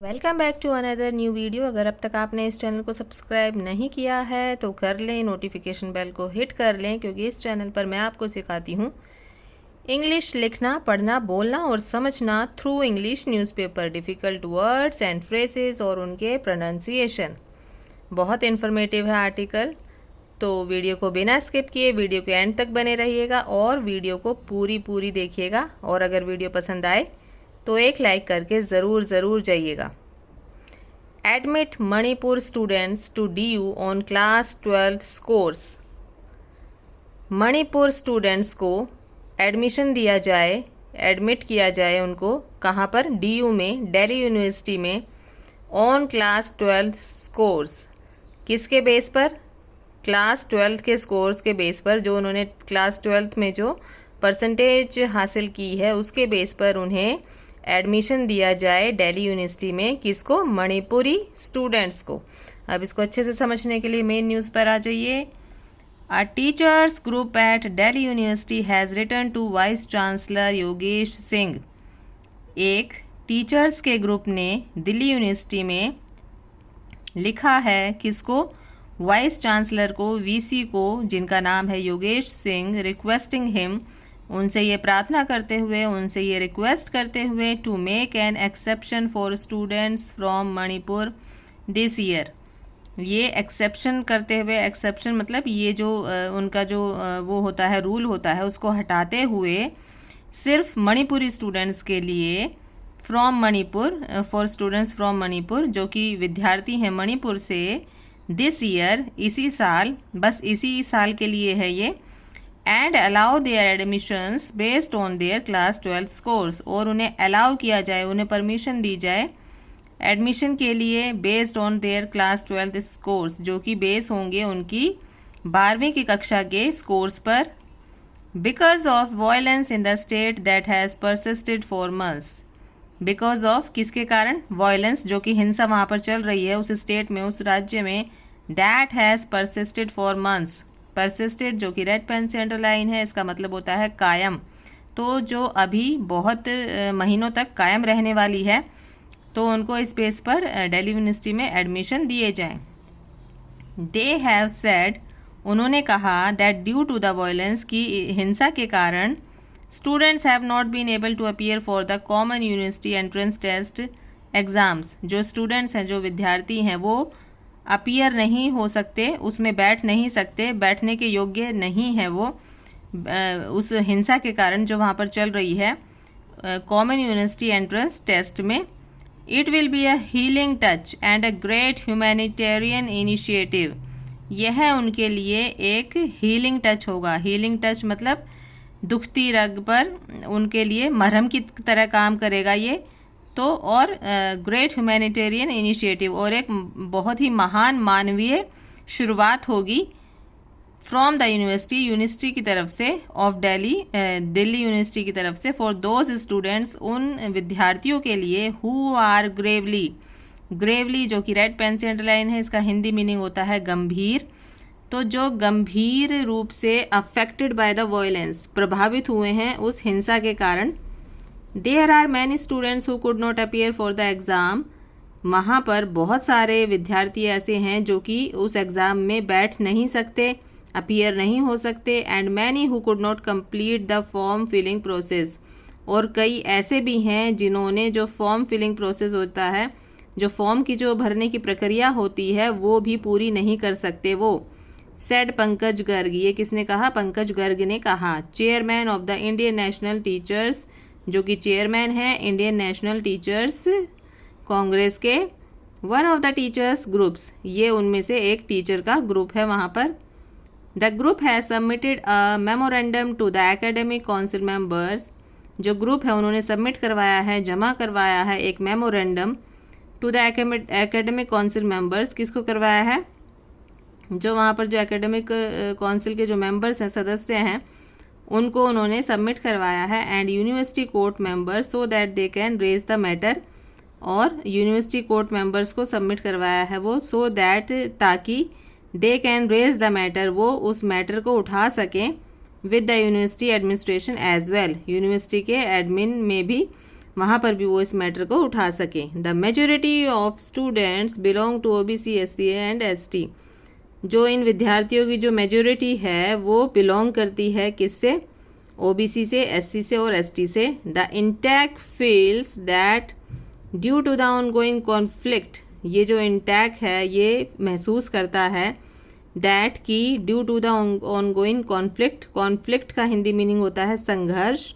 Welcome back to another new video. अगर अब तक आपने इस चैनल को सब्सक्राइब नहीं किया है तो कर लें, नोटिफिकेशन बेल को हिट कर लें, क्योंकि इस चैनल पर मैं आपको सिखाती हूँ इंग्लिश लिखना, पढ़ना, बोलना और समझना through English newspaper, difficult words and phrases और उनके प्रोनाउंसिएशन। बहुत इन्फॉर्मेटिव है आर्टिकल, तो वीडियो को बिना स्किप किए वीडियो के एंड तक बने रहिएगा और वीडियो को पूरी देखिएगा। और अगर वीडियो पसंद आए तो एक लाइक करके ज़रूर जाइएगा। Admit Manipur students to DU on class 12th scores. Manipur students को एडमिशन दिया जाए, एडमिट किया जाए उनको, कहाँ पर? DU में, दिल्ली यूनिवर्सिटी में, ऑन क्लास 12th स्कोर्स। किसके बेस पर? क्लास 12th के स्कोर्स के बेस पर, जो उन्होंने क्लास 12th में जो परसेंटेज हासिल की है उसके बेस पर उन्हें एडमिशन दिया जाए दिल्ली यूनिवर्सिटी में। किसको? मणिपुरी स्टूडेंट्स को। अब इसको अच्छे से समझने के लिए मेन न्यूज़ पर आ जाइए। A teachers group at Delhi university has return to vice chancellor Yogesh Singh. एक टीचर्स के ग्रुप ने दिल्ली यूनिवर्सिटी में लिखा है, किसको? वाइस चांसलर को, VC को, जिनका नाम है योगेश सिंह, रिक्वेस्टिंग हिम, उनसे ये प्रार्थना करते हुए, उनसे ये रिक्वेस्ट करते हुए, to make an exception for students from Manipur this year. ये एक्सेप्शन करते हुए, एक्सेप्शन मतलब ये जो उनका जो वो होता है, रूल होता है, उसको हटाते हुए सिर्फ मणिपुरी स्टूडेंट्स के लिए, from Manipur, for students from Manipur, जो कि विद्यार्थी हैं मणिपुर से, दिस ईयर, इसी साल, बस इसी साल के लिए है ये, and allow there admissions based on their class 12th scores, और उन्हें अलाउ किया जाए, उन्हें परमिशन दी जाए एडमिशन के लिए based on their class 12th scores, जो कि बेस होंगे उनकी 12वीं की कक्षा के स्कोर्स पर। Because of violence in the state that has persisted for months. Because of किसके कारण? वायलेंस, जो कि हिंसा वहाँ पर चल रही है उस स्टेट में, उस राज्य में, that has persisted for months. Persisted जो कि रेड पेन से अंडरलाइन है, इसका मतलब होता है कायम, तो जो अभी बहुत महीनों तक कायम रहने वाली है, तो उनको इस बेस पर दिल्ली यूनिवर्सिटी में एडमिशन दिए जाएं। दे हैव सेड, उन्होंने कहा, that due to the violence, की हिंसा के कारण, students have not been able to appear for the common university entrance test exams. जो स्टूडेंट्स हैं, जो विद्यार्थी हैं, वो अपीयर नहीं हो सकते, उसमें बैठ नहीं सकते, बैठने के योग्य नहीं है वो, उस हिंसा के कारण जो वहाँ पर चल रही है कॉमन यूनिवर्सिटी एंट्रेंस टेस्ट में। It will be a healing touch and a great humanitarian initiative. यह उनके लिए एक हीलिंग टच होगा। हीलिंग टच मतलब दुखती रग पर उनके लिए मरहम की तरह काम करेगा ये, तो और ग्रेट ह्यूमैनिटेरियन इनिशिएटिव, और एक बहुत ही महान मानवीय शुरुआत होगी फ्रॉम द यूनिवर्सिटी की तरफ से, ऑफ दिल्ली यूनिवर्सिटी की तरफ से, फॉर दोज स्टूडेंट्स, उन विद्यार्थियों के लिए, हु आर ग्रेवली जो कि रेड पेन से अंडरलाइन है, इसका हिंदी मीनिंग होता है गंभीर, तो जो गंभीर रूप से अफेक्टेड बाय द वायलेंस, प्रभावित हुए हैं उस हिंसा के कारण। There are many students who could not appear for the exam. वहाँ पर बहुत सारे विद्यार्थी ऐसे हैं जो कि उस एग्ज़ाम में बैठ नहीं सकते, अपीयर नहीं हो सकते। And many who could not complete the form filling process, और कई ऐसे भी हैं जिन्होंने जो फॉर्म फिलिंग प्रोसेस होता है, जो फॉर्म की जो भरने की प्रक्रिया होती है, वो भी पूरी नहीं कर सकते वो। सेड पंकज गर्ग, ये किसने कहा? पंकज गर्ग ने कहा, chairman of the Indian national teachers, जो कि चेयरमैन है इंडियन नेशनल टीचर्स कांग्रेस के, one of the teachers groups, ये उनमें से एक टीचर का ग्रुप है वहाँ पर। The group has submitted a memorandum to the academic council members. जो ग्रुप है उन्होंने सबमिट करवाया है, जमा करवाया है एक memorandum to the academic council members. किसको करवाया है? जो वहाँ पर जो एकेडमिक काउंसिल के जो मेंबर्स हैं, सदस्य हैं, उनको उन्होंने सबमिट करवाया है, and university court members, so that they can raise the matter, और यूनिवर्सिटी कोर्ट मेंबर्स को सबमिट करवाया है वो, सो दैट, ताकि, they can raise the matter, वो उस मैटर को उठा सकें, with the university administration as well, university के एडमिन में भी वहाँ पर भी वो इस मैटर को उठा सकें। The majority of students belong to OBC SC and ST। जो इन विद्यार्थियों की जो मेजोरिटी है वो बिलोंग करती है किससे? OBC से, SC से और ST से। The intake feels that due to the ongoing conflict, ये जो इंटैक है ये महसूस करता है दैट की due to the ongoing conflict. Conflict का हिंदी मीनिंग होता है संघर्ष,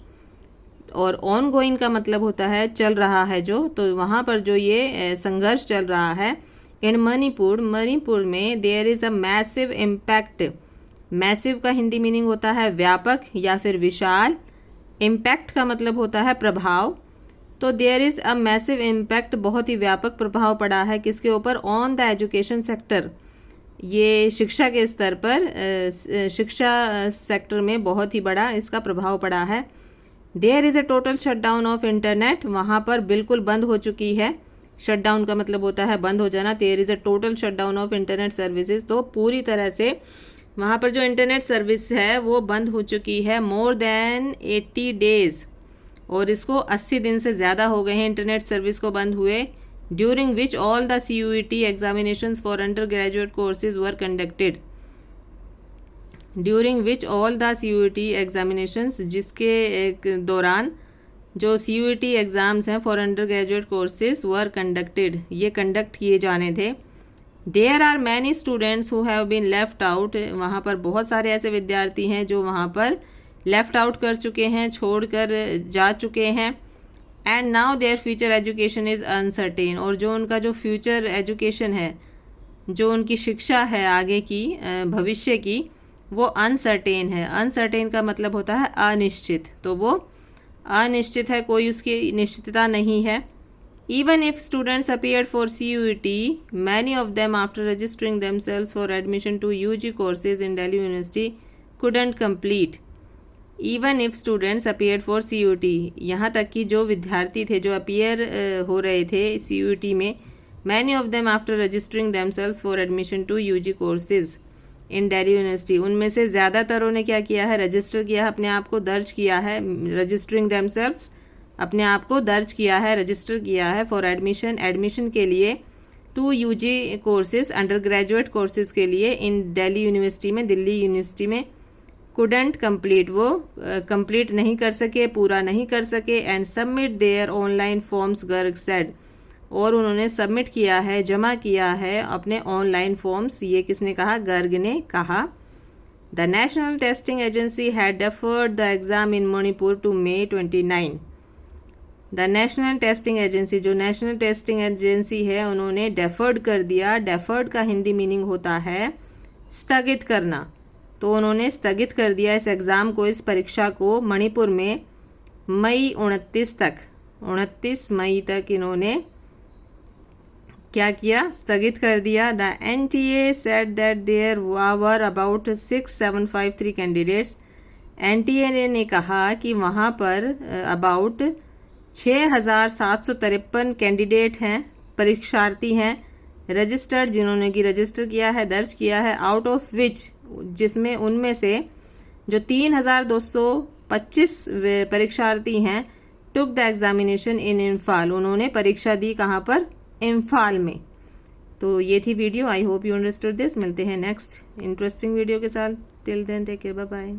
और ऑनगोइंग का मतलब होता है चल रहा है जो, तो वहाँ पर जो ये संघर्ष चल रहा है इन मणिपुर, मणिपुर में there is a massive impact. Massive का हिंदी मीनिंग होता है व्यापक या फिर विशाल, इम्पैक्ट का मतलब होता है प्रभाव। तो there is a massive impact, बहुत ही व्यापक प्रभाव पड़ा है किसके ऊपर? ऑन द एजुकेशन सेक्टर, ये शिक्षा के स्तर पर, शिक्षा सेक्टर में बहुत ही बड़ा इसका प्रभाव पड़ा है। There is a total shutdown of internet, वहाँ पर बिल्कुल बंद हो चुकी है। शटडाउन का मतलब होता है बंद हो जाना। There is a total shutdown of internet services, तो पूरी तरह से वहाँ पर जो इंटरनेट सर्विस है वो बंद हो चुकी है। मोर देन 80 डेज, और इसको 80 दिन से ज़्यादा हो गए हैं इंटरनेट सर्विस को बंद हुए। During which all the CUET examinations for under graduate courses were conducted. During which all the CUET examinations, जिसके दौरान जो CUET एग्ज़ाम्स हैं for under graduate courses were conducted, ये कंडक्ट किए जाने थे। There are many students who have been left out, वहाँ पर बहुत सारे ऐसे विद्यार्थी हैं जो वहाँ पर लेफ्ट आउट कर चुके हैं, छोड़ कर जा चुके हैं। And now their future education is uncertain, और जो उनका जो फ्यूचर एजुकेशन है, जो उनकी शिक्षा है आगे की, भविष्य की, वो अनसर्टेन है। अनसर्टेन का मतलब होता है अनिश्चित, तो वो अनिश्चित है, कोई उसकी निश्चितता नहीं है। Even if students appeared for CUET, many of them after registering themselves for admission to UG courses in Delhi University couldn't complete. Even if students appeared for CUET, यहाँ तक कि जो विद्यार्थी थे जो अपीयर हो रहे थे CUET में, many of them after registering themselves for admission to UG courses in Delhi University, उनमें से ज़्यादातरों ने क्या किया है? रजिस्टर किया है, अपने आप को दर्ज किया है। रजिस्टरिंग themselves, अपने आप को दर्ज किया है, रजिस्टर किया है फॉर एडमिशन, एडमिशन के लिए, to UG courses, under graduate courses के लिए इन दिल्ली यूनिवर्सिटी में, दिल्ली यूनिवर्सिटी में। कुडंट कंप्लीट, वो कंप्लीट नहीं कर सके, पूरा नहीं कर सके। And submit their online forms, Garg said, और उन्होंने सबमिट किया है, जमा किया है अपने ऑनलाइन फॉर्म्स। ये किसने कहा? गर्ग ने कहा। The national testing agency had deferred the exam in Manipur to May 29। The national testing agency, जो नेशनल टेस्टिंग एजेंसी है, उन्होंने डेफर्ड कर दिया। डेफर्ड का हिंदी मीनिंग होता है स्थगित करना, तो उन्होंने स्थगित कर दिया इस एग्ज़ाम को, इस परीक्षा को मणिपुर में मई 29 तक, 29 मई तक इन्होंने क्या किया? स्थगित कर दिया। The NTA said that there were about 6753 candidates. NTA ने कहा कि वहाँ पर अबाउट 6753 कैंडिडेट हैं, परीक्षार्थी हैं, रजिस्टर्ड, जिन्होंने कि रजिस्टर किया है, दर्ज किया है, आउट ऑफ विच, जिसमें उनमें से जो 3225 परीक्षार्थी हैं, took the examination in Imphal, उन्होंने परीक्षा दी कहाँ पर? इम्फाल में। तो ये थी video. I hope you understood this. मिलते हैं नेक्स्ट इंटरेस्टिंग वीडियो के साथ। Till then take care, bye bye.